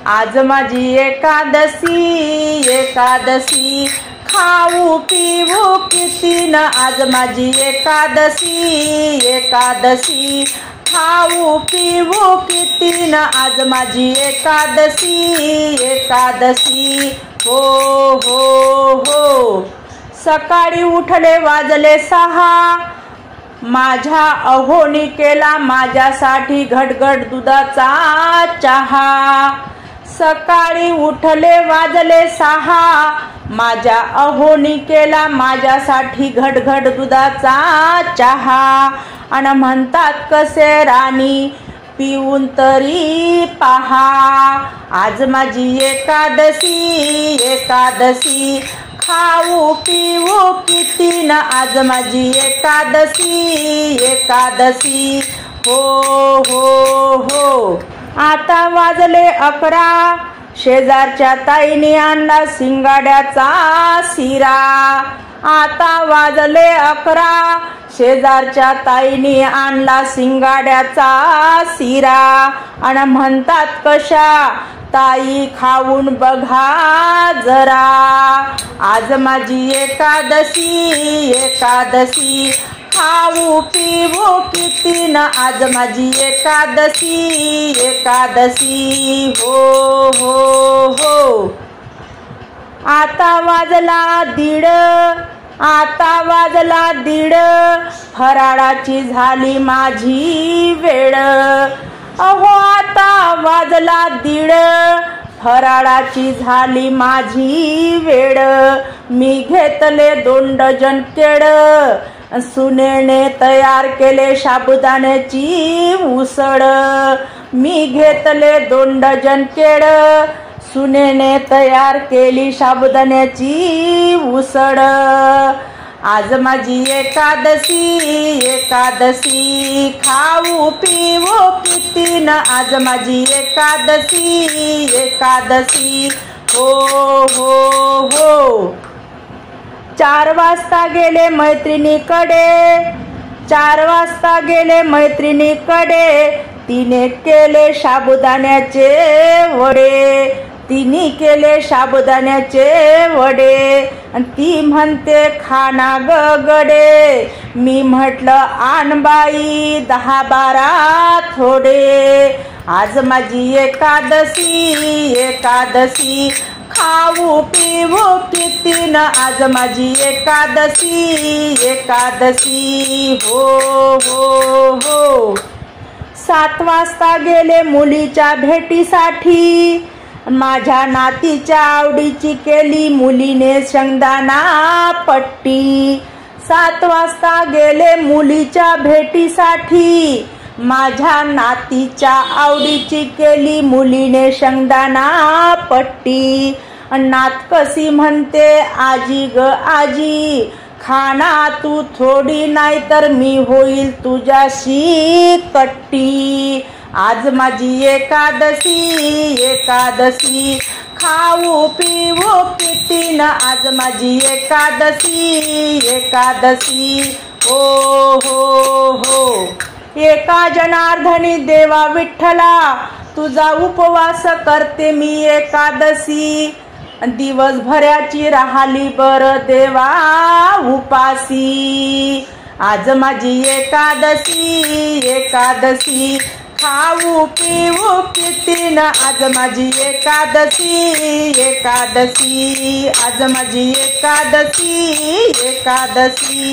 आज माझी एकादशी एकादशी, खाऊ पिऊ किती न आज माझी एकादशी एकादशी, खाऊ पिऊ किती न आज माझी एकादशी एकादशी। हो हो हो। सकाळी उठले वाजले 6, माझ्या अहोनी केला माझ्यासाठी घटघट दुधाचा चहा। सकाळी उठले वाजले 6, माझ्या अहोनी केला माझ्यासाठी घटघट दुधाचा चहा। आणि म्हणतात कसे राणी पिऊन तरी पहा, आज माझी एकादशी एकादशी, खाऊ पिऊ किती न आज माझी एकादशी एकादशी। हो हो हो। आता वाजले 11, शेजारच्या ताईने आणला शिंगाड्याचा शिरा। आता वाजले 11, शेजारच्या ताईने आणला शिंगाड्याचा शिरा। आणि म्हणतात कशा ताई खाऊन बघा जरा, आज माझी एकादशी एकादशी, खाऊ पिऊ किती न आज माझी एकादशी एकादशी। हो हो हो। आता वाजला 1:30, आता वाजला 1:30, फराळाची झाली माझी वेळ। अहो आता वाजला 1:30, फराळाची झाली माझी वेळ। मी घेतले 2 डझन केळ, सुनेने तयार केले साबुदाण्याची उसळ। मी घेतले 2 डझन केळ, सुनेने तयार केली साबुदाण्याची उसळ। आज माझी एकादशी एकादशी, खाऊ पिऊ किती न आज माझी एकादशी एकादशी। हो हो हो। 4 वाजता गेले मैत्रिणीकडे, 4 वाजता गेले मैत्रिणीकडे, तिने केले साबुदाण्याचे वडे, तिने केले साबुदाण्याचे वडे। ती म्हणते खाना गडे, मी म्हटलं आण बाई 10-12 थोडे। आज माझी एकादशी एकादशी, खाऊ पिऊ किती न आज माझी एकादशी एकादशी। हो हो हो। 7 वाजता गेले मुलीच्या भेटीसाठी, माझ्या नातीच्या आवडीची केली मुलीने शेंगदाणा पट्टी। 7 वाजता गेले मुलीच्या भेटीसाठी, माझ्या नातीच्या आवडीची केली मुलीने शेंगदाणा पट्टी। नात कशी म्हणते आजी ग आजी, खाना तू थोडी नाही तर मी होईल तुझ्याशी कट्टी। आज माझी एकादशी एकादशी, खाऊ पिऊ किती न आज माझी एकादशी एकादशी। हो हो हो। एका जनार्दनी देवा विठ्ठला, तुझा उपवास करते मी एकादशी, दिवसभराची राहिली बर देवा उपासी। आज माझी एकादशी एकादशी, खाऊ पिऊ किती न आज माझी एकादशी एकादशी। आज माझी एकादशी एकादशी।